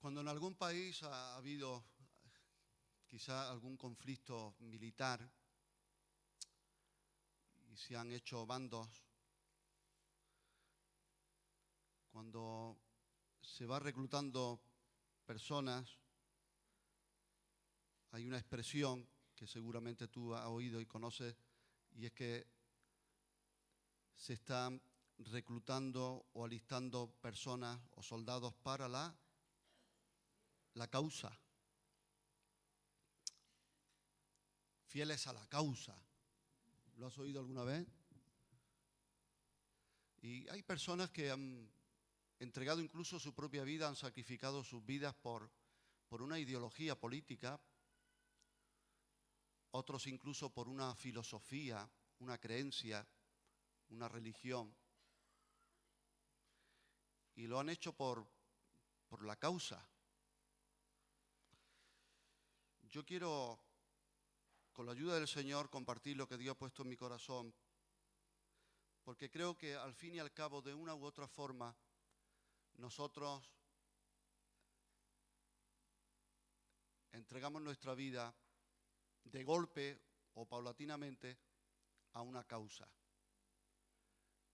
Cuando en algún país ha habido quizá algún conflicto militar y se han hecho bandos, cuando se va reclutando personas, hay una expresión que seguramente tú has oído y conoces, y es que se están reclutando o alistando personas o soldados para la causa, fieles a la causa. ¿Lo has oído alguna vez? Y hay personas que han entregado incluso su propia vida, han sacrificado sus vidas por una ideología política, otros incluso por una filosofía, una creencia, una religión. Y lo han hecho por la causa. Yo quiero, con la ayuda del Señor, compartir lo que Dios ha puesto en mi corazón, porque creo que al fin y al cabo, de una u otra forma, nosotros entregamos nuestra vida de golpe o paulatinamente a una causa.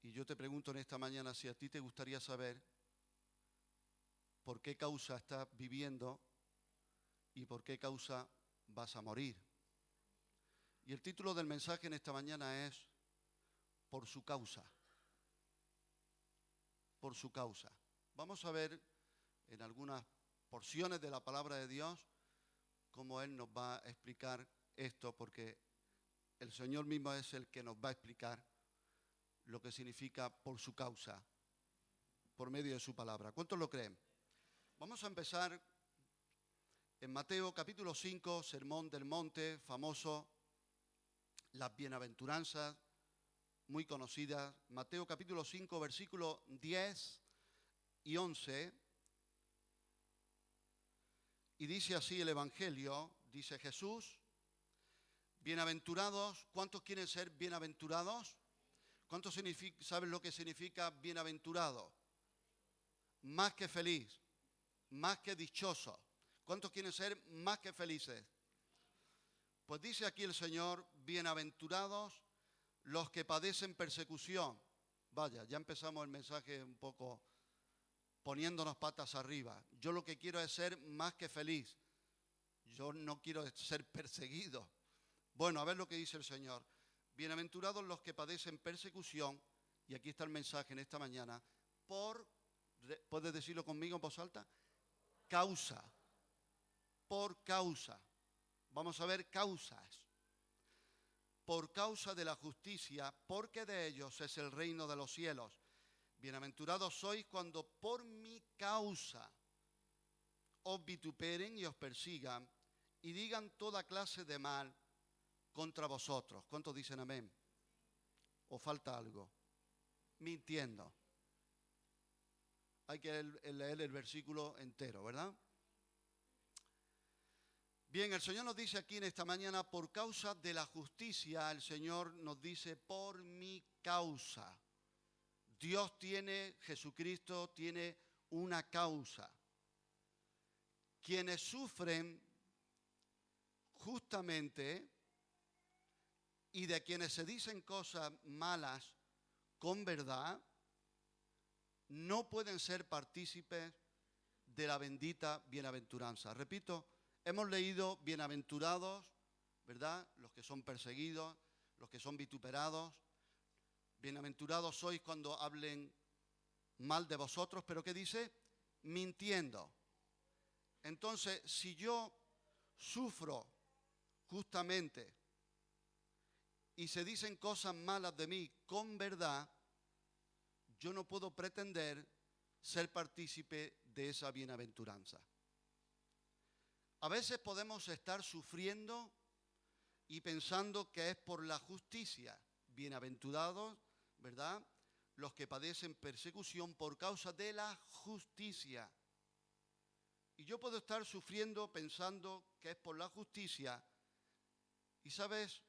Y yo te pregunto en esta mañana si a ti te gustaría saber por qué causa estás viviendo y por qué causa vas a morir. Y el título del mensaje en esta mañana es Por su causa. Por su causa. Vamos a ver en algunas porciones de la palabra de Dios cómo Él nos va a explicar esto, porque el Señor mismo es el que nos va a explicar lo que significa por su causa, por medio de su palabra. ¿Cuántos lo creen? Vamos a empezar en Mateo capítulo 5, Sermón del Monte, famoso, las bienaventuranzas, muy conocidas. Mateo capítulo 5, versículos 10 y 11. Y dice así el Evangelio, dice Jesús: bienaventurados. ¿Cuántos quieren ser bienaventurados? ¿Cuántos saben lo que significa bienaventurado? Más que feliz, más que dichoso. ¿Cuántos quieren ser más que felices? Pues dice aquí el Señor: bienaventurados los que padecen persecución. Vaya, ya empezamos el mensaje un poco poniéndonos patas arriba. Yo lo que quiero es ser más que feliz. Yo no quiero ser perseguido. Bueno, a ver lo que dice el Señor. Bienaventurados los que padecen persecución, y aquí está el mensaje en esta mañana, ¿puedes decirlo conmigo en voz alta? Causa. Por causa. Vamos a ver causas. Por causa de la justicia, porque de ellos es el reino de los cielos. Bienaventurados sois cuando por mi causa os vituperen y os persigan y digan toda clase de mal contra vosotros. ¿Cuántos dicen amén? ¿O falta algo? Mintiendo. Hay que leer el versículo entero, ¿verdad? Bien, el Señor nos dice aquí en esta mañana, por causa de la justicia, el Señor nos dice, por mi causa. Dios tiene, Jesucristo tiene una causa. Quienes sufren justamente y de quienes se dicen cosas malas con verdad, no pueden ser partícipes de la bendita bienaventuranza. Repito, hemos leído bienaventurados, ¿verdad? Los que son perseguidos, los que son vituperados. Bienaventurados sois cuando hablen mal de vosotros, pero ¿qué dice? Mintiendo. Entonces, si yo sufro justamente y se dicen cosas malas de mí con verdad, yo no puedo pretender ser partícipe de esa bienaventuranza. A veces podemos estar sufriendo y pensando que es por la justicia. Bienaventurados, ¿verdad? Los que padecen persecución por causa de la justicia. Y yo puedo estar sufriendo pensando que es por la justicia. Y sabes,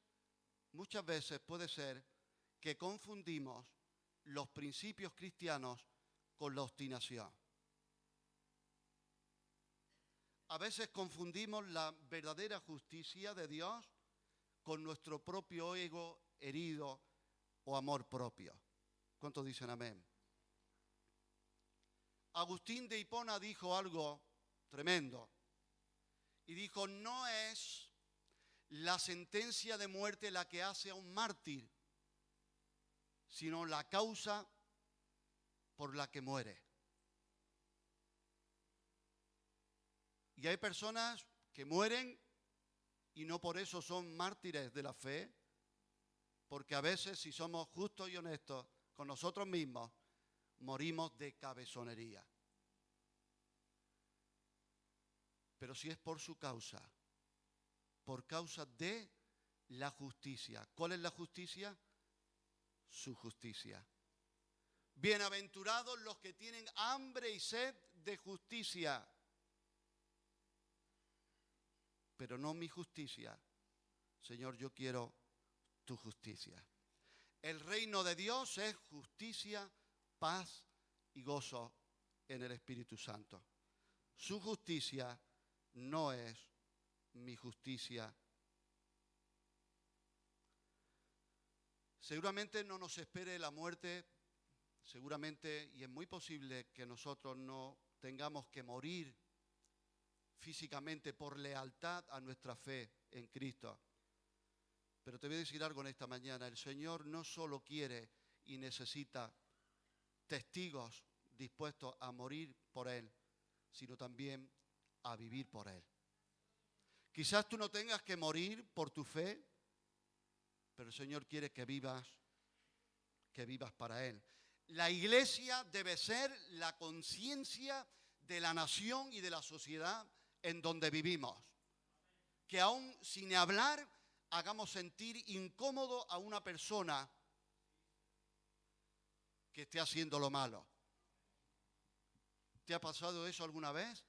muchas veces puede ser que confundimos los principios cristianos con la obstinación. A veces confundimos la verdadera justicia de Dios con nuestro propio ego herido o amor propio. ¿Cuántos dicen amén? Agustín de Hipona dijo algo tremendo. Y dijo, no es la sentencia de muerte la que hace a un mártir, sino la causa por la que muere. Y hay personas que mueren y no por eso son mártires de la fe, porque a veces, si somos justos y honestos con nosotros mismos, morimos de cabezonería. Pero si es por su causa, por causa de la justicia. ¿Cuál es la justicia? Su justicia. Bienaventurados los que tienen hambre y sed de justicia. Pero no mi justicia. Señor, yo quiero tu justicia. El reino de Dios es justicia, paz y gozo en el Espíritu Santo. Su justicia no es mi justicia. Seguramente no nos espere la muerte, seguramente, y es muy posible que nosotros no tengamos que morir físicamente por lealtad a nuestra fe en Cristo. Pero te voy a decir algo en esta mañana. El Señor no solo quiere y necesita testigos dispuestos a morir por Él, sino también a vivir por Él. Quizás tú no tengas que morir por tu fe, pero el Señor quiere que vivas para Él. La iglesia debe ser la conciencia de la nación y de la sociedad en donde vivimos. Que aún sin hablar hagamos sentir incómodo a una persona que esté haciendo lo malo. ¿Te ha pasado eso alguna vez?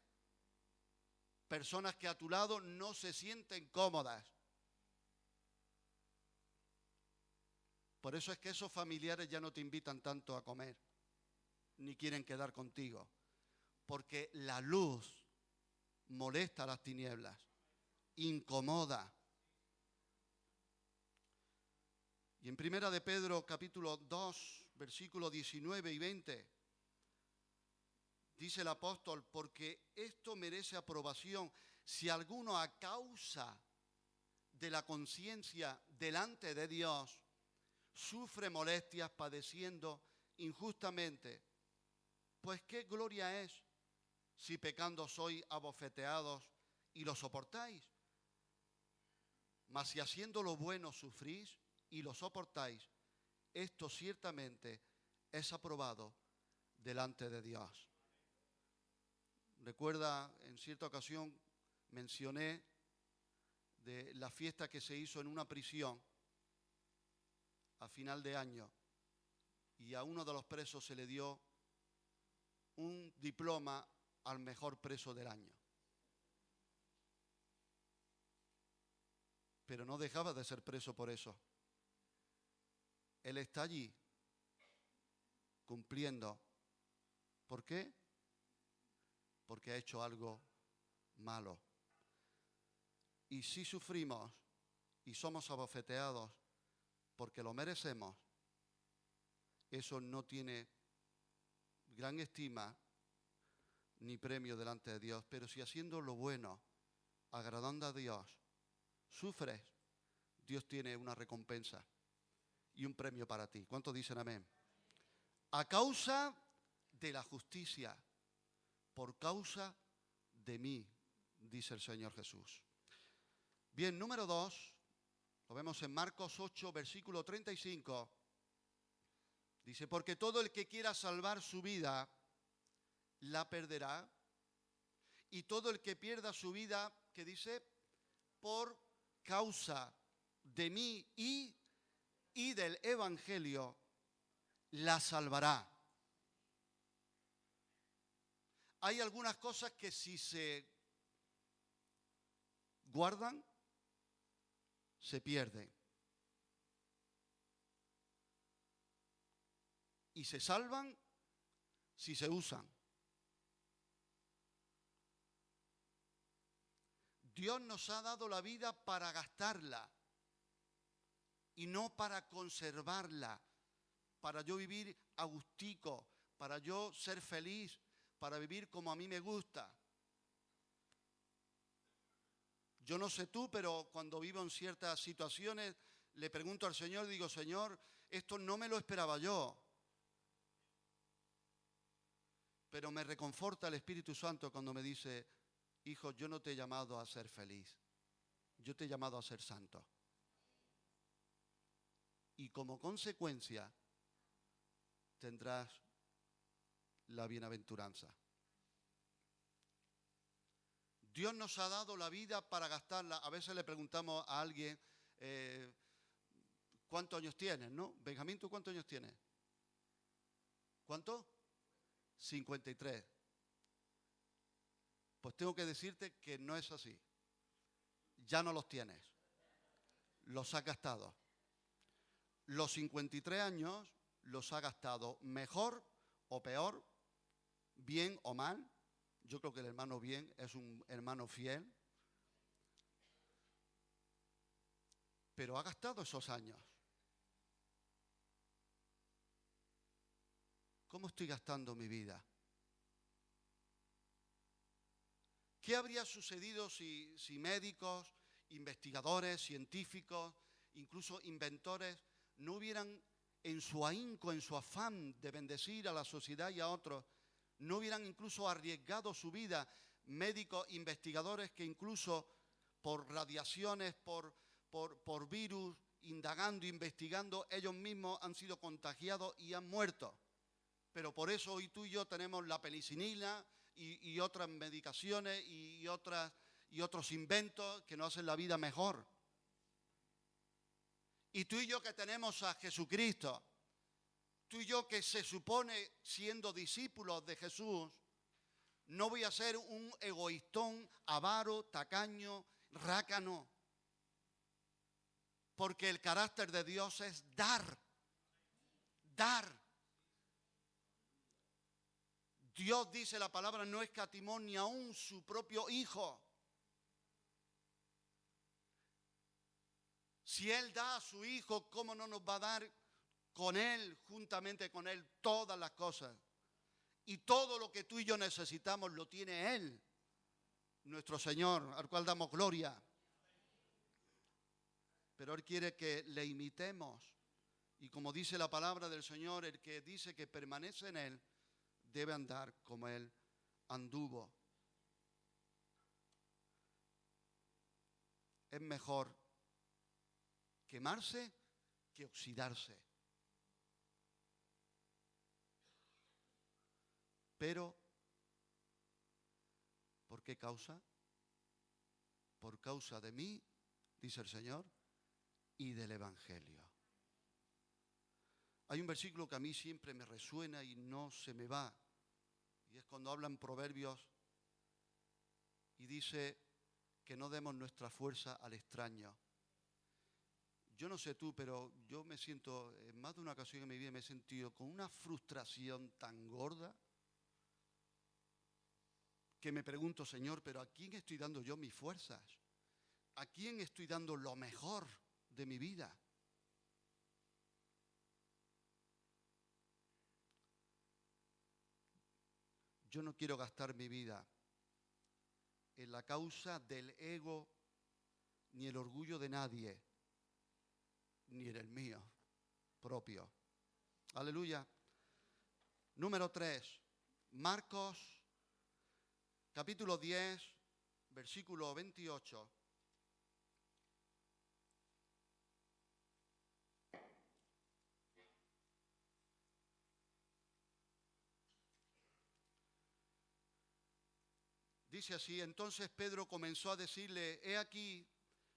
Personas que a tu lado no se sienten cómodas. Por eso es que esos familiares ya no te invitan tanto a comer, ni quieren quedar contigo. Porque la luz molesta a las tinieblas, incomoda. Y en Primera de Pedro, capítulo 2, versículos 19 y 20, dice el apóstol, porque esto merece aprobación si alguno a causa de la conciencia delante de Dios sufre molestias padeciendo injustamente. Pues qué gloria es si pecando sois abofeteados y lo soportáis. Mas si haciendo lo bueno sufrís y lo soportáis, esto ciertamente es aprobado delante de Dios. Recuerda, en cierta ocasión mencioné de la fiesta que se hizo en una prisión a final de año, y a uno de los presos se le dio un diploma al mejor preso del año. Pero no dejaba de ser preso por eso. Él está allí cumpliendo. ¿Por qué? Porque ha hecho algo malo. Y si sufrimos y somos abofeteados porque lo merecemos, eso no tiene gran estima ni premio delante de Dios. Pero si haciendo lo bueno, agradando a Dios, sufres, Dios tiene una recompensa y un premio para ti. ¿Cuántos dicen amén? A causa de la justicia, por causa de mí, dice el Señor Jesús. Bien, número 2, lo vemos en Marcos 8, versículo 35. Dice, porque todo el que quiera salvar su vida, la perderá. Y todo el que pierda su vida, ¿qué dice? Por causa de mí y del Evangelio, la salvará. Hay algunas cosas que si se guardan, se pierden. Y se salvan si se usan. Dios nos ha dado la vida para gastarla y no para conservarla, para yo vivir a gustico, para yo ser feliz, para vivir como a mí me gusta. Yo no sé tú, pero cuando vivo en ciertas situaciones, le pregunto al Señor, digo, Señor, esto no me lo esperaba yo. Pero me reconforta el Espíritu Santo cuando me dice, hijo, yo no te he llamado a ser feliz, yo te he llamado a ser santo. Y como consecuencia tendrás la bienaventuranza. Dios nos ha dado la vida para gastarla. A veces le preguntamos a alguien, ¿cuántos años tienes? ¿No? Benjamín, ¿tú cuántos años tienes? ¿Cuánto? 53. Pues tengo que decirte que no es así. Ya no los tienes. Los has gastado. Los 53 años los ha gastado mejor o peor, bien o mal. Yo creo que el hermano bien es un hermano fiel. Pero ha gastado esos años. ¿Cómo estoy gastando mi vida? ¿Qué habría sucedido si médicos, investigadores, científicos, incluso inventores, no hubieran en su ahínco, en su afán de bendecir a la sociedad y a otros, no hubieran incluso arriesgado su vida? Médicos, investigadores que incluso por radiaciones, por virus, indagando, investigando, ellos mismos han sido contagiados y han muerto. Pero por eso hoy tú y yo tenemos la penicilina y otras medicaciones y otros inventos que nos hacen la vida mejor. Y tú y yo que tenemos a Jesucristo, tú y yo que se supone siendo discípulos de Jesús, no voy a ser un egoístón, avaro, tacaño, rácano. Porque el carácter de Dios es dar, dar. Dios, dice la palabra, no escatimó ni aún su propio Hijo. Si Él da a su Hijo, ¿cómo no nos va a dar con Él, juntamente con Él, todas las cosas? Y todo lo que tú y yo necesitamos lo tiene Él, nuestro Señor, al cual damos gloria. Pero Él quiere que le imitemos. Y como dice la palabra del Señor, el que dice que permanece en Él, debe andar como Él anduvo. Es mejor quemarse que oxidarse. Pero, ¿por qué causa? Por causa de mí, dice el Señor, y del Evangelio. Hay un versículo que a mí siempre me resuena y no se me va. Y es cuando hablan Proverbios y dice que no demos nuestra fuerza al extraño. Yo no sé tú, pero yo me siento, en más de una ocasión en mi vida me he sentido con una frustración tan gorda que me pregunto, Señor, pero ¿a quién estoy dando yo mis fuerzas? ¿A quién estoy dando lo mejor de mi vida? Yo no quiero gastar mi vida en la causa del ego, ni el orgullo de nadie, ni en el mío propio. Aleluya. Número 3, Marcos, capítulo 10, versículo 28. Dice así: entonces Pedro comenzó a decirle, he aquí,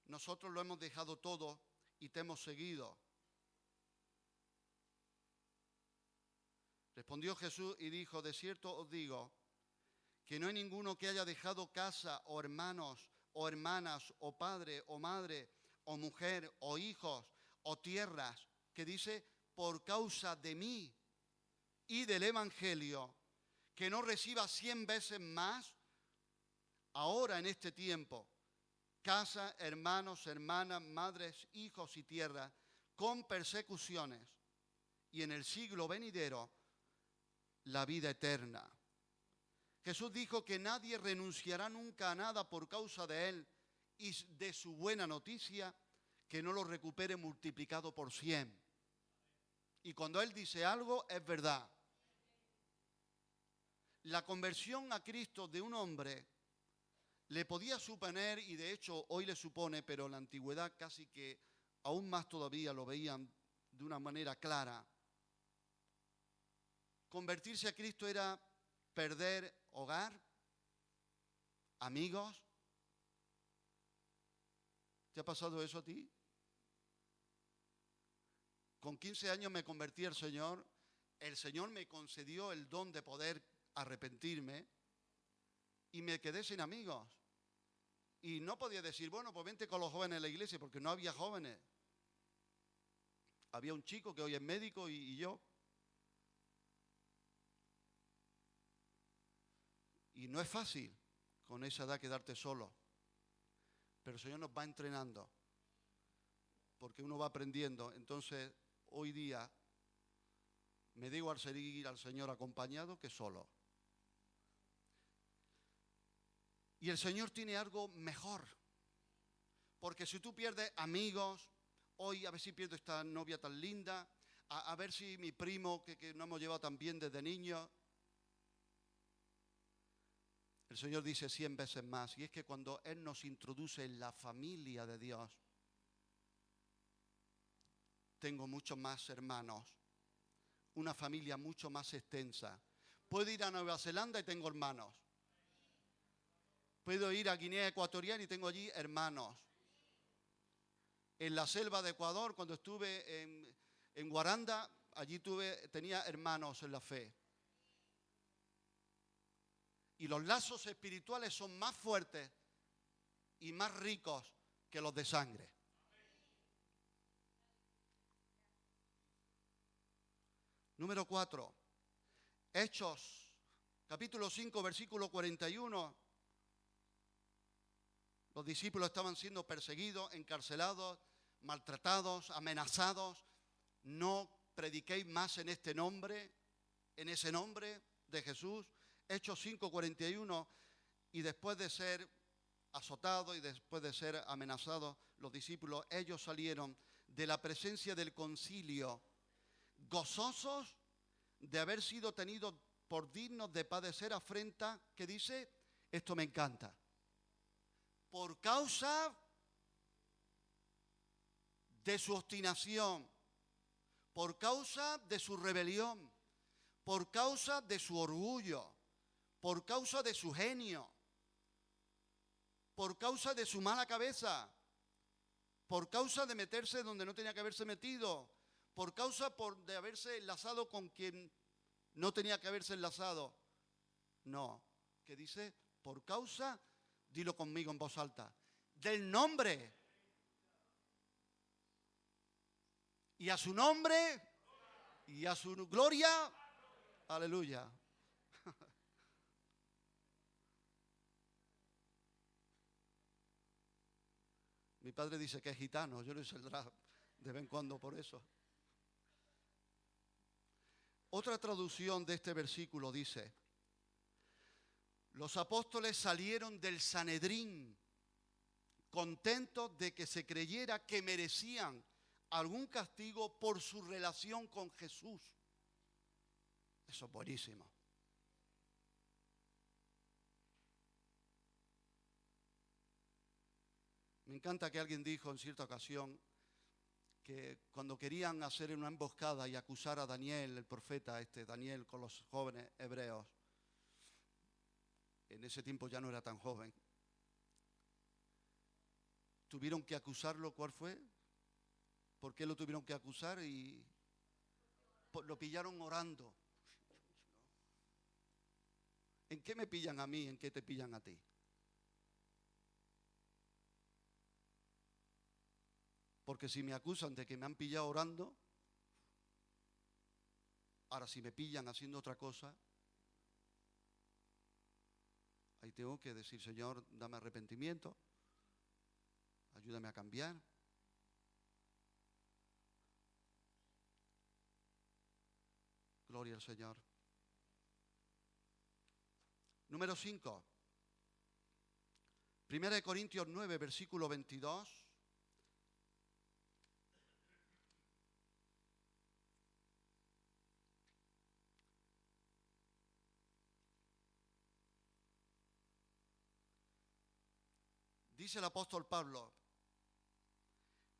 nosotros lo hemos dejado todo y te hemos seguido. Respondió Jesús y dijo, de cierto os digo, que no hay ninguno que haya dejado casa o hermanos o hermanas o padre o madre o mujer o hijos o tierras, que dice, por causa de mí y del Evangelio, que no reciba 100 veces más ahora en este tiempo casa, hermanos, hermanas, madres, hijos y tierra, con persecuciones, y en el siglo venidero, la vida eterna. Jesús dijo que nadie renunciará nunca a nada por causa de Él y de su buena noticia, que no lo recupere multiplicado por 100. Y cuando Él dice algo, es verdad. La conversión a Cristo de un hombre le podía suponer, y de hecho hoy le supone, pero en la antigüedad casi que aún más todavía lo veían de una manera clara. Convertirse a Cristo era perder hogar, amigos. ¿Te ha pasado eso a ti? Con 15 años me convertí al Señor. El Señor me concedió el don de poder arrepentirme y me quedé sin amigos. Y no podía decir, bueno, pues vente con los jóvenes de la iglesia, porque no había jóvenes. Había un chico que hoy es médico y yo. Y no es fácil con esa edad quedarte solo. Pero el Señor nos va entrenando, porque uno va aprendiendo. Entonces, hoy día me digo al seguir al Señor acompañado que solo. Y el Señor tiene algo mejor. Porque si tú pierdes amigos, hoy a ver si pierdo esta novia tan linda, a ver si mi primo que no hemos llevado tan bien desde niño. El Señor dice 100 veces más, y es que cuando Él nos introduce en la familia de Dios, tengo muchos más hermanos, una familia mucho más extensa. Puedo ir a Nueva Zelanda y tengo hermanos. Puedo ir a Guinea Ecuatorial y tengo allí hermanos. En la selva de Ecuador, cuando estuve en Guaranda, allí tenía hermanos en la fe. Y los lazos espirituales son más fuertes y más ricos que los de sangre. Número 4. Hechos, capítulo 5, versículo 41. Los discípulos estaban siendo perseguidos, encarcelados, maltratados, amenazados. No prediquéis más en este nombre, en ese nombre de Jesús. Hechos 5, 41. Y después de ser azotados y después de ser amenazados, los discípulos, ellos salieron de la presencia del concilio, gozosos de haber sido tenidos por dignos de padecer afrenta, que dice, esto me encanta, por causa de su obstinación, por causa de su rebelión, por causa de su orgullo, por causa de su genio, por causa de su mala cabeza, por causa de meterse donde no tenía que haberse metido, por causa de haberse enlazado con quien no tenía que haberse enlazado. No, que dice, por causa, dilo conmigo en voz alta, del nombre. Y a su nombre y a su gloria, aleluya. Mi padre dice que es gitano, yo le saldrá de vez en cuando por eso. Otra traducción de este versículo dice, los apóstoles salieron del Sanedrín contentos de que se creyera que merecían algún castigo por su relación con Jesús. Eso es buenísimo. Me encanta que alguien dijo en cierta ocasión que cuando querían hacer una emboscada y acusar a Daniel, el profeta Daniel, con los jóvenes hebreos, en ese tiempo ya no era tan joven, tuvieron que acusarlo. ¿Cuál fue? ¿Por qué lo tuvieron que acusar? Y lo pillaron orando. ¿En qué me pillan a mí? ¿En qué te pillan a ti? Porque si me acusan de que me han pillado orando, ahora si me pillan haciendo otra cosa, ahí tengo que decir, Señor, dame arrepentimiento. Ayúdame a cambiar. Gloria al Señor. Número 5. 1 Corintios 9, versículo 22. Dice el apóstol Pablo: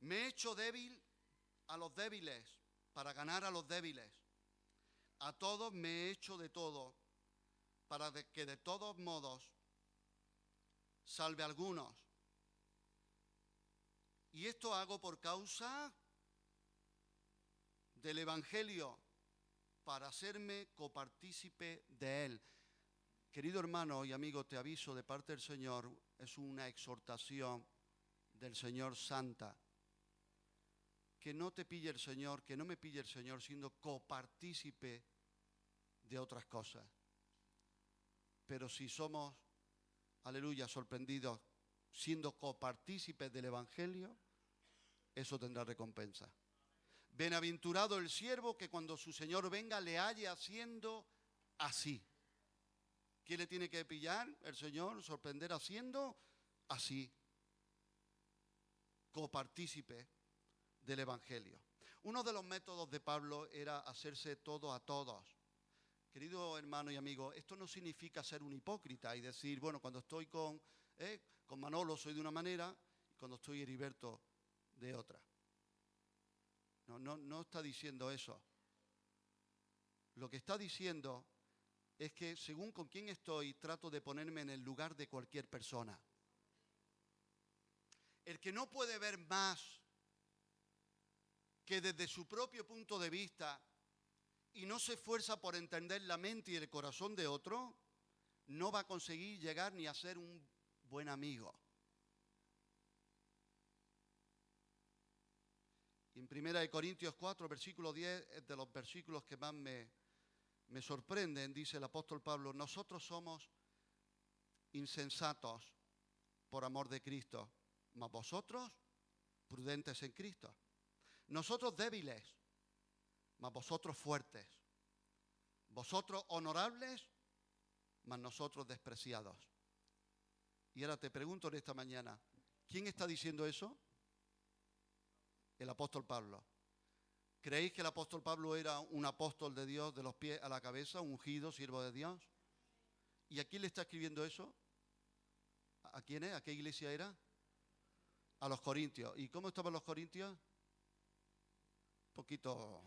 me he hecho débil a los débiles para ganar a los débiles. A todos me he hecho de todo para que de todos modos salve a algunos. Y esto hago por causa del Evangelio, para hacerme copartícipe de él. Querido hermano y amigo, te aviso de parte del Señor, es una exhortación del Señor santa. Que no te pille el Señor, que no me pille el Señor siendo copartícipe de otras cosas. Pero si somos, aleluya, sorprendidos siendo copartícipes del Evangelio, eso tendrá recompensa. Bienaventurado el siervo que cuando su Señor venga le halle haciendo así. ¿Quién le tiene que pillar? El Señor, sorprender haciendo así. Copartícipe del Evangelio. Uno de los métodos de Pablo era hacerse todo a todos. Querido hermano y amigo, esto no significa ser un hipócrita y decir, bueno, cuando estoy con Manolo soy de una manera y cuando estoy Heriberto de otra. No está diciendo eso. Lo que está diciendo es que según con quién estoy, trato de ponerme en el lugar de cualquier persona. El que no puede ver más que desde su propio punto de vista y no se esfuerza por entender la mente y el corazón de otro, no va a conseguir llegar ni a ser un buen amigo. En 1 Corintios 4, versículo 10, es de los versículos que más me sorprenden, dice el apóstol Pablo: nosotros somos insensatos por amor de Cristo, mas vosotros prudentes en Cristo. Nosotros débiles, mas vosotros fuertes. Vosotros honorables, mas nosotros despreciados. Y ahora te pregunto en esta mañana, ¿quién está diciendo eso? El apóstol Pablo. ¿Creéis que el apóstol Pablo era un apóstol de Dios de los pies a la cabeza, un ungido, siervo de Dios? ¿Y a quién le está escribiendo eso? ¿A quién es? ¿A qué iglesia era? A los corintios. ¿Y cómo estaban los corintios? Un poquito...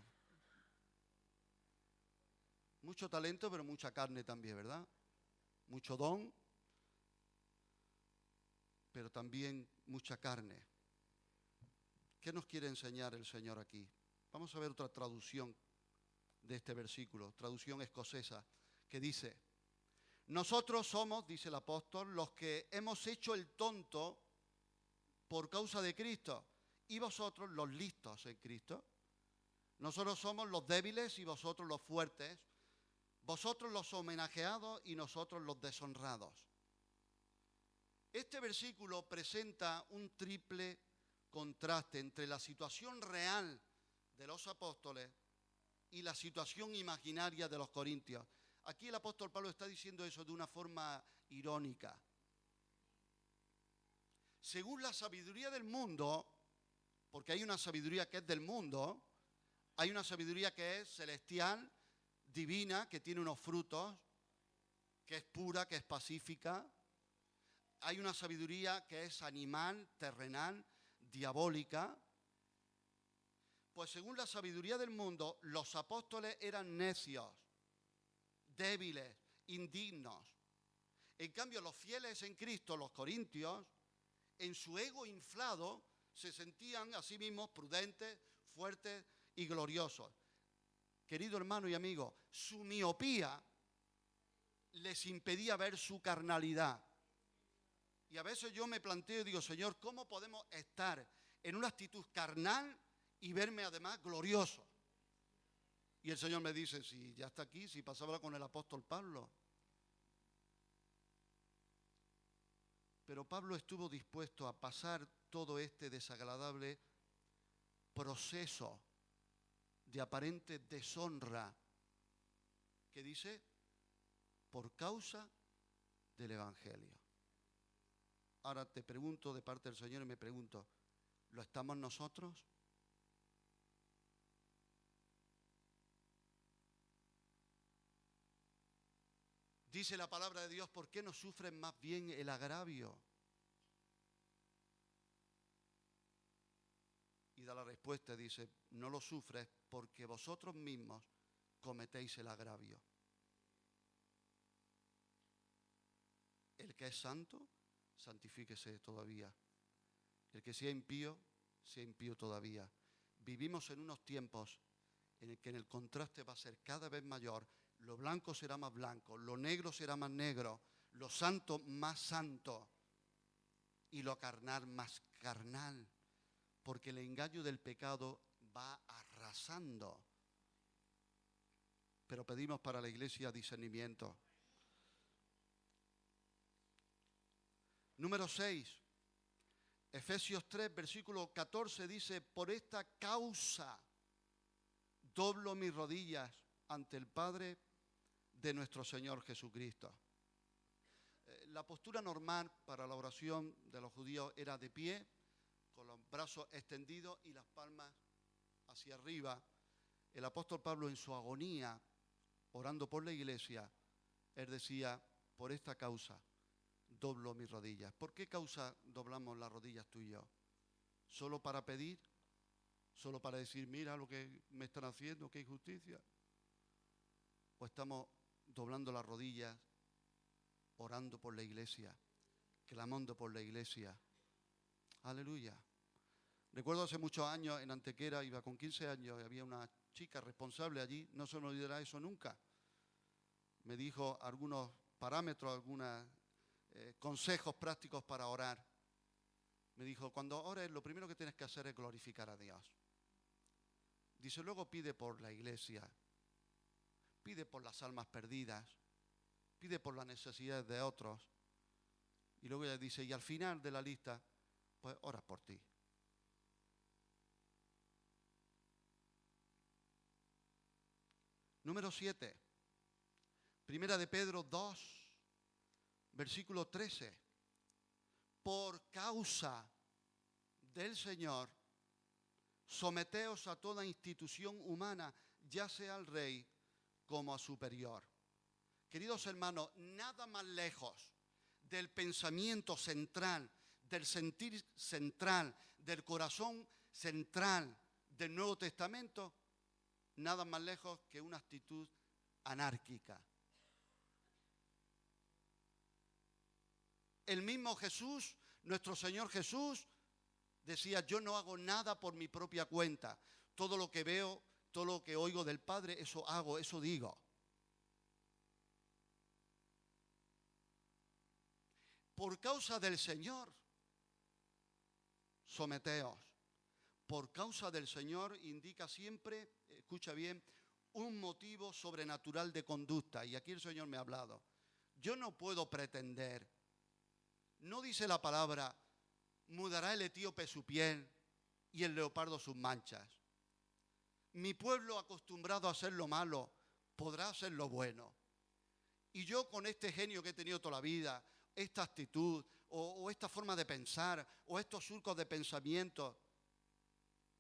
mucho talento, pero mucha carne también, ¿verdad? Mucho don, pero también mucha carne. ¿Qué nos quiere enseñar el Señor aquí? Vamos a ver otra traducción de este versículo, traducción escocesa, que dice: nosotros somos, dice el apóstol, los que hemos hecho el tonto por causa de Cristo, y vosotros los listos en Cristo. Nosotros somos los débiles y vosotros los fuertes, vosotros los homenajeados y nosotros los deshonrados. Este versículo presenta un triple contraste entre la situación real de los apóstoles y la situación imaginaria de los corintios. Aquí el apóstol Pablo está diciendo eso de una forma irónica. Según la sabiduría del mundo, porque hay una sabiduría que es del mundo, hay una sabiduría que es celestial, divina, que tiene unos frutos, que es pura, que es pacífica. Hay una sabiduría que es animal, terrenal, diabólica. Pues según la sabiduría del mundo, los apóstoles eran necios, débiles, indignos. En cambio, los fieles en Cristo, los corintios, en su ego inflado, se sentían a sí mismos prudentes, fuertes y gloriosos. Querido hermano y amigo, su miopía les impedía ver su carnalidad. Y a veces yo me planteo y digo, Señor, ¿cómo podemos estar en una actitud carnal y verme además glorioso? Y el Señor me dice, si ya está aquí, si pasaba con el apóstol Pablo. Pero Pablo estuvo dispuesto a pasar todo este desagradable proceso de aparente deshonra, que dice, por causa del Evangelio. Ahora te pregunto de parte del Señor y me pregunto, ¿lo estamos nosotros? Dice la palabra de Dios, ¿por qué no sufren más bien el agravio? Y da la respuesta, dice, no lo sufres porque vosotros mismos cometéis el agravio. El que es santo, santifíquese todavía. El que sea impío todavía. Vivimos en unos tiempos en el que el contraste va a ser cada vez mayor. Lo blanco será más blanco, lo negro será más negro, lo santo más santo y lo carnal más carnal, porque el engaño del pecado va arrasando. Pero pedimos para la iglesia discernimiento. Número 6, Efesios 3, versículo 14 dice, por esta causa doblo mis rodillas ante el Padre de nuestro Señor Jesucristo. La postura normal para la oración de los judíos era de pie, con los brazos extendidos y las palmas hacia arriba. El apóstol Pablo en su agonía, orando por la iglesia, él decía, por esta causa doblo mis rodillas. ¿Por qué causa doblamos las rodillas tú y yo? ¿Solo para pedir? ¿Solo para decir, mira lo que me están haciendo, qué injusticia? ¿O estamos doblando las rodillas, orando por la iglesia, clamando por la iglesia? Aleluya. Recuerdo hace muchos años en Antequera, iba con 15 años, y había una chica responsable allí, no se me olvidará eso nunca. Me dijo algunos parámetros, algunos consejos prácticos para orar. Me dijo, cuando ores, lo primero que tienes que hacer es glorificar a Dios. Dice, luego pide por la iglesia, pide por las almas perdidas, pide por las necesidades de otros. Y luego ella dice, y al final de la lista, pues ora por ti. Número 7, Primera de Pedro 2, versículo 13. Por causa del Señor, someteos a toda institución humana, ya sea al rey como a superior. Queridos hermanos, nada más lejos del pensamiento central, del sentir central, del corazón central del Nuevo Testamento, nada más lejos que una actitud anárquica. El mismo Jesús, nuestro Señor Jesús, decía, yo no hago nada por mi propia cuenta. Todo lo que veo, todo lo que oigo del Padre, eso hago, eso digo. Por causa del Señor, someteos. Por causa del Señor indica siempre, escucha bien, un motivo sobrenatural de conducta. Y aquí el Señor me ha hablado. Yo no puedo pretender, no dice la palabra, mudará el etíope su piel y el leopardo sus manchas. Mi pueblo acostumbrado a hacer lo malo, podrá hacer lo bueno. Y yo con este genio que he tenido toda la vida, esta actitud, o esta forma de pensar, o estos surcos de pensamiento,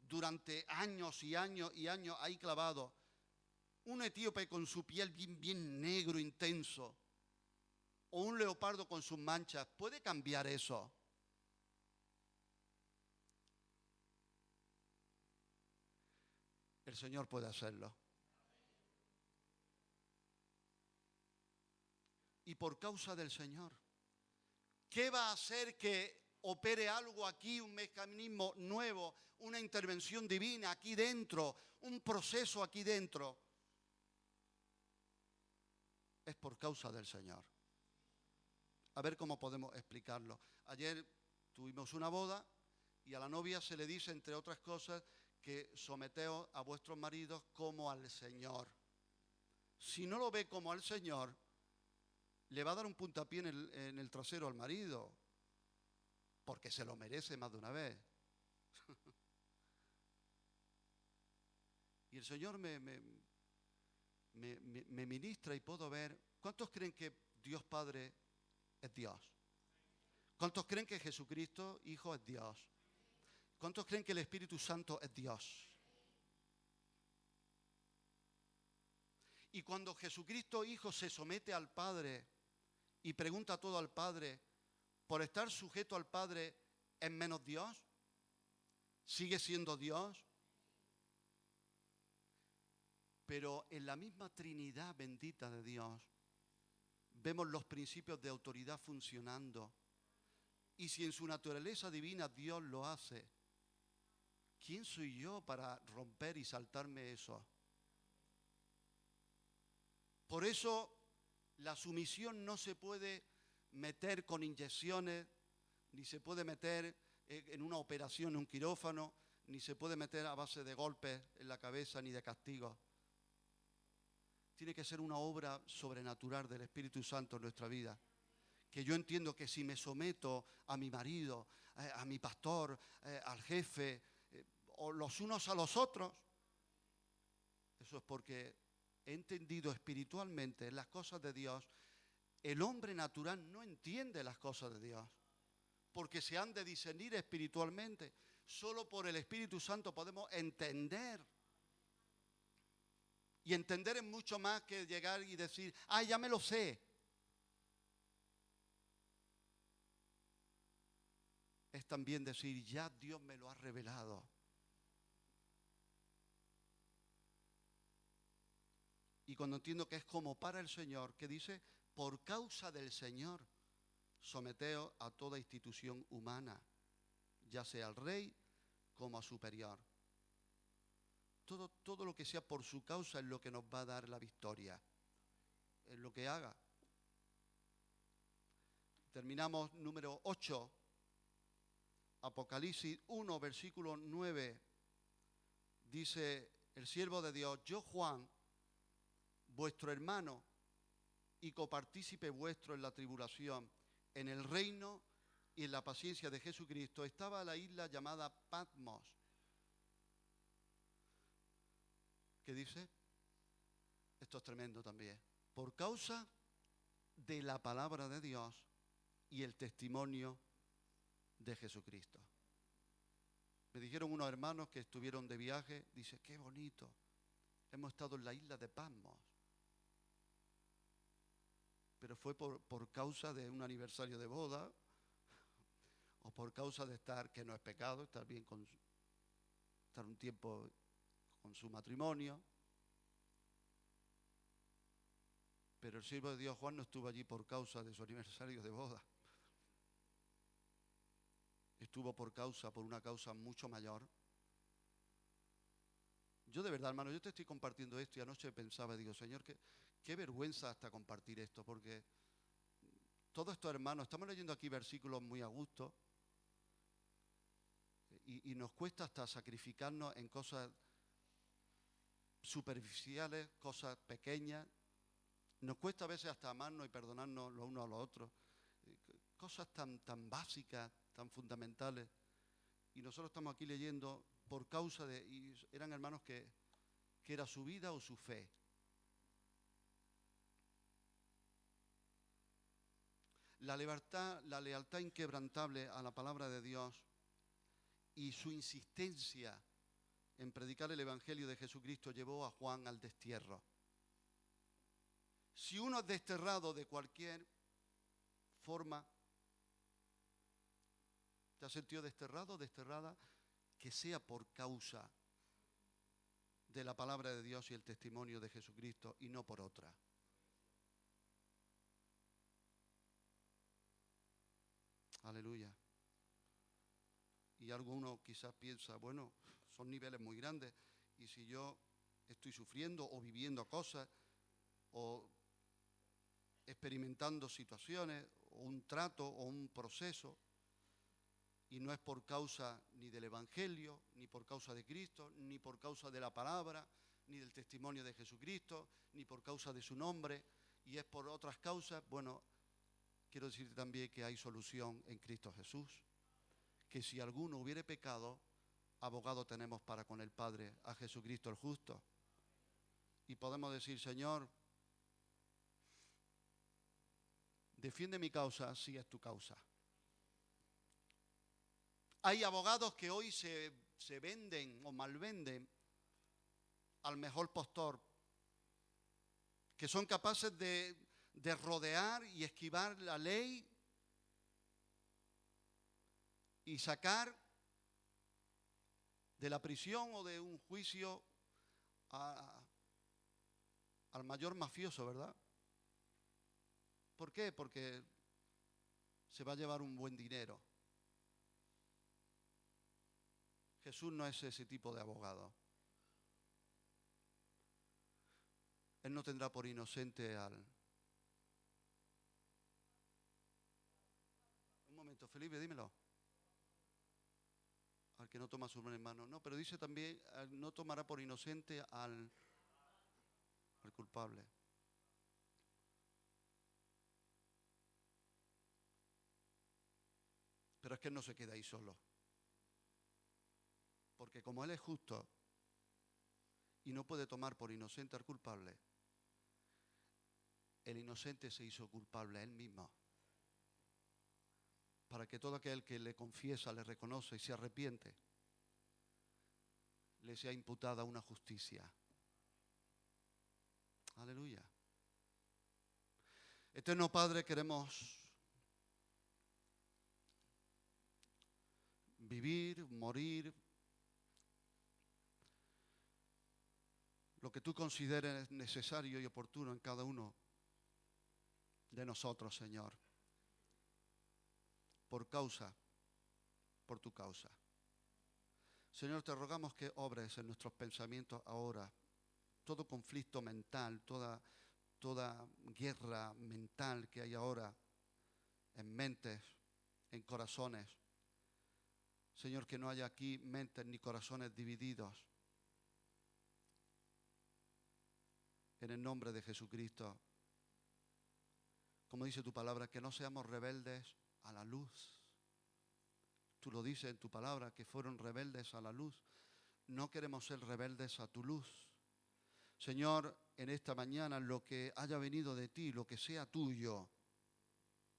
durante años y años y años ahí clavado, un etíope con su piel bien negro, intenso, o un leopardo con sus manchas, ¿puede cambiar eso? El Señor puede hacerlo. Y por causa del Señor, ¿qué va a hacer que opere algo aquí, un mecanismo nuevo, una intervención divina aquí dentro, un proceso aquí dentro? Es por causa del Señor. A ver cómo podemos explicarlo. Ayer tuvimos una boda y a la novia se le dice, entre otras cosas, que someteos a vuestros maridos como al Señor. Si no lo ve como al Señor, le va a dar un puntapié en el trasero al marido. porque se lo merece más de una vez. Y el Señor me ministra y puedo ver. ¿Cuántos creen que Dios Padre es Dios? ¿Cuántos creen que Jesucristo, Hijo, es Dios? ¿Cuántos creen que el Espíritu Santo es Dios? Y cuando Jesucristo, Hijo, se somete al Padre y pregunta todo al Padre, por estar sujeto al Padre, ¿es menos Dios? ¿Sigue siendo Dios? Pero en la misma Trinidad bendita de Dios, vemos los principios de autoridad funcionando. Y si en su naturaleza divina Dios lo hace, ¿quién soy yo para romper y saltarme eso? Por eso la sumisión no se puede meter con inyecciones, ni se puede meter en una operación, en un quirófano, ni se puede meter a base de golpes en la cabeza, ni de castigos. Tiene que ser una obra sobrenatural del Espíritu Santo en nuestra vida. Que yo entiendo que si me someto a mi marido, a mi pastor, al jefe, o los unos a los otros, eso es porque he entendido espiritualmente las cosas de Dios. El hombre natural no entiende las cosas de Dios, porque se han de discernir espiritualmente. Solo por el Espíritu Santo podemos entender. Y entender es mucho más que llegar y decir, ya me lo sé. Es también decir, ya Dios me lo ha revelado. Y cuando entiendo que es como para el Señor, que dice, por causa del Señor, someteos a toda institución humana, ya sea al rey como a superior. Todo lo que sea por su causa es lo que nos va a dar la victoria, es lo que haga. Terminamos número 8, Apocalipsis 1, versículo 9, dice el siervo de Dios, yo Juan, vuestro hermano y copartícipe vuestro en la tribulación, en el reino y en la paciencia de Jesucristo, estaba la isla llamada Patmos. ¿Qué dice? Esto es tremendo también. Por causa de la palabra de Dios y el testimonio de Jesucristo. Me dijeron unos hermanos que estuvieron de viaje, dice, qué bonito, hemos estado en la isla de Patmos. Pero fue por causa de un aniversario de boda, o por causa de estar, que no es pecado, estar bien estar un tiempo con su matrimonio. Pero el siervo de Dios Juan no estuvo allí por causa de su aniversario de boda. Estuvo por una causa mucho mayor. Yo de verdad, hermano, yo te estoy compartiendo esto y anoche pensaba, digo, Señor, qué vergüenza hasta compartir esto, porque todos estos hermanos, estamos leyendo aquí versículos muy a gusto y nos cuesta hasta sacrificarnos en cosas superficiales, cosas pequeñas. Nos cuesta a veces hasta amarnos y perdonarnos los unos a los otros. Cosas tan básicas, tan fundamentales. Y nosotros estamos aquí leyendo por causa de... Y eran hermanos que era su vida o su fe. La lealtad inquebrantable a la palabra de Dios y su insistencia en predicar el Evangelio de Jesucristo llevó a Juan al destierro. Si uno es desterrado de cualquier forma, ¿te has sentido desterrado o desterrada? Que sea por causa de la palabra de Dios y el testimonio de Jesucristo y no por otra. Aleluya. Y alguno quizás piensa, bueno, son niveles muy grandes y si yo estoy sufriendo o viviendo cosas o experimentando situaciones o un trato o un proceso y no es por causa ni del Evangelio, ni por causa de Cristo, ni por causa de la palabra, ni del testimonio de Jesucristo, ni por causa de su nombre, y es por otras causas, bueno, quiero decirte también que hay solución en Cristo Jesús. que si alguno hubiere pecado, abogado tenemos para con el Padre, a Jesucristo el justo. Y podemos decir, Señor, defiende mi causa si es tu causa. Hay abogados que hoy se venden o malvenden al mejor postor, que son capaces de rodear y esquivar la ley y sacar de la prisión o de un juicio al mayor mafioso, ¿verdad? ¿Por qué? Porque se va a llevar un buen dinero. Jesús no es ese tipo de abogado. Él no tendrá por inocente al... Un momento, Felipe, dímelo. Al que no toma su hermano. No, pero dice también, no tomará por inocente al culpable. Pero es que él no se queda ahí solo. Porque como Él es justo y no puede tomar por inocente al culpable, el inocente se hizo culpable a Él mismo. Para que todo aquel que le confiesa, le reconoce y se arrepiente, le sea imputada una justicia. Aleluya. Eterno Padre, queremos vivir, morir, lo que tú consideres necesario y oportuno en cada uno de nosotros, Señor, por tu causa. Señor, te rogamos que obres en nuestros pensamientos ahora, todo conflicto mental, toda guerra mental que hay ahora en mentes, en corazones. Señor, que no haya aquí mentes ni corazones divididos. En el nombre de Jesucristo, como dice tu palabra, que no seamos rebeldes a la luz. Tú lo dices en tu palabra, que fueron rebeldes a la luz. No queremos ser rebeldes a tu luz. Señor, en esta mañana lo que haya venido de ti, lo que sea tuyo,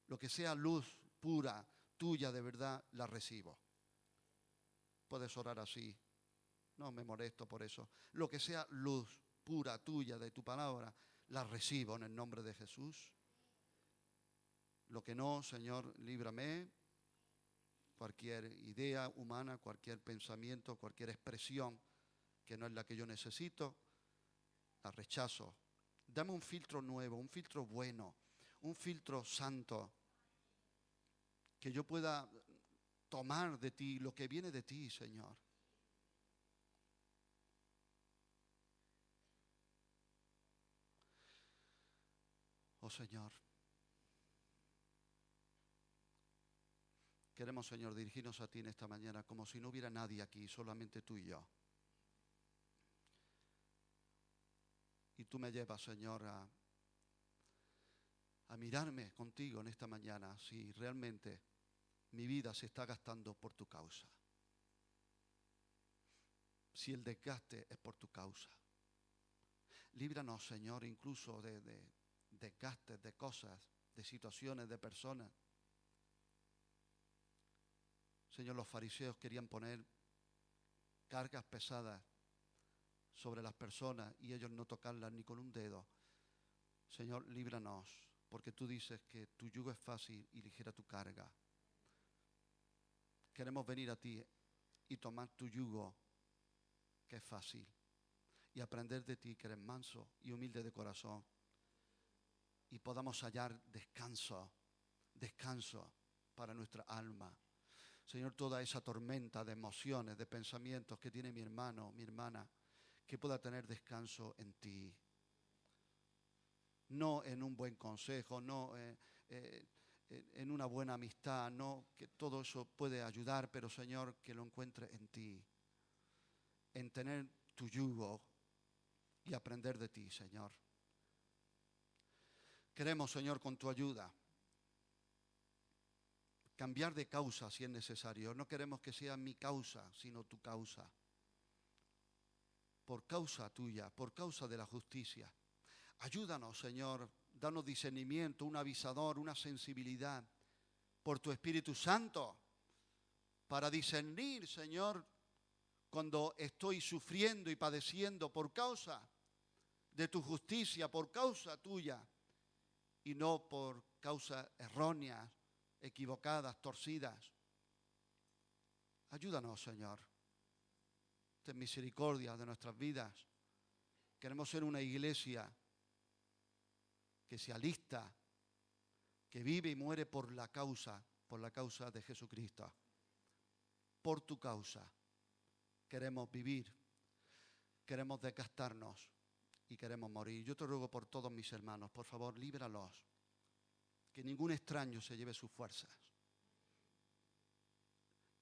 lo que sea luz pura, tuya de verdad, la recibo. Puedes orar así. No me molesto por eso. Lo que sea luz pura, tuya, de tu palabra, la recibo en el nombre de Jesús. Lo que no, Señor, líbrame. Cualquier idea humana, cualquier pensamiento, cualquier expresión que no es la que yo necesito, la rechazo. Dame un filtro nuevo, un filtro bueno, un filtro santo, que yo pueda tomar de ti lo que viene de ti, Señor. Oh Señor, queremos, Señor, dirigirnos a ti en esta mañana como si no hubiera nadie aquí, solamente tú y yo. Y tú me llevas, Señor, a mirarme contigo en esta mañana si realmente mi vida se está gastando por tu causa. Si el desgaste es por tu causa. Líbranos, Señor, incluso de desgastes, de cosas, de situaciones, de personas. Señor, los fariseos querían poner cargas pesadas sobre las personas y ellos no tocarlas ni con un dedo. Señor, líbranos, porque tú dices que tu yugo es fácil y ligera tu carga. Queremos venir a ti y tomar tu yugo, que es fácil, y aprender de ti, que eres manso y humilde de corazón, y podamos hallar descanso para nuestra alma. Señor, toda esa tormenta de emociones, de pensamientos que tiene mi hermano, mi hermana, que pueda tener descanso en ti. No en un buen consejo, no en una buena amistad, no, que todo eso puede ayudar, pero Señor, que lo encuentre en ti, en tener tu yugo y aprender de ti, Señor. Queremos, Señor, con tu ayuda, cambiar de causa si es necesario. No queremos que sea mi causa, sino tu causa. Por causa tuya, por causa de la justicia. Ayúdanos, Señor, danos discernimiento, un avisador, una sensibilidad por tu Espíritu Santo para discernir, Señor, cuando estoy sufriendo y padeciendo por causa de tu justicia, por causa tuya, y no por causas erróneas, equivocadas, torcidas. Ayúdanos, Señor. Ten misericordia de nuestras vidas. Queremos ser una iglesia que se alista, que vive y muere por la causa de Jesucristo. Por tu causa queremos vivir, queremos desgastarnos y queremos morir. Yo te ruego por todos mis hermanos, por favor, líbralos, que ningún extraño se lleve sus fuerzas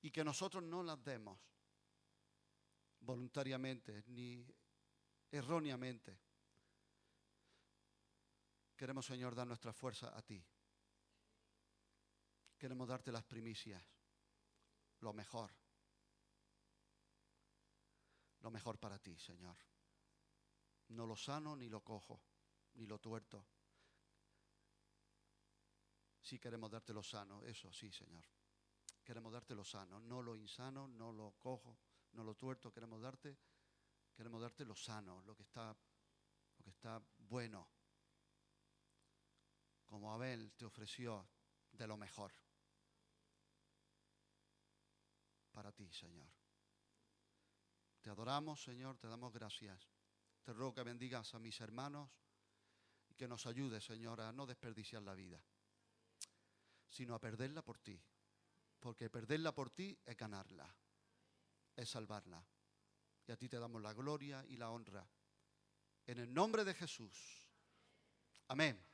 y que nosotros no las demos voluntariamente ni erróneamente. Queremos, Señor, dar nuestra fuerza a ti. Queremos darte las primicias, lo mejor para ti, Señor. No lo sano, ni lo cojo, ni lo tuerto. Sí queremos darte lo sano, eso sí, Señor. Queremos darte lo sano, no lo insano, no lo cojo, no lo tuerto. Queremos darte lo sano, lo que está bueno. Como Abel te ofreció de lo mejor para ti, Señor. Te adoramos, Señor, te damos gracias. Te ruego que bendigas a mis hermanos y que nos ayudes, Señor, a no desperdiciar la vida, sino a perderla por ti. Porque perderla por ti es ganarla, es salvarla. Y a ti te damos la gloria y la honra. En el nombre de Jesús. Amén.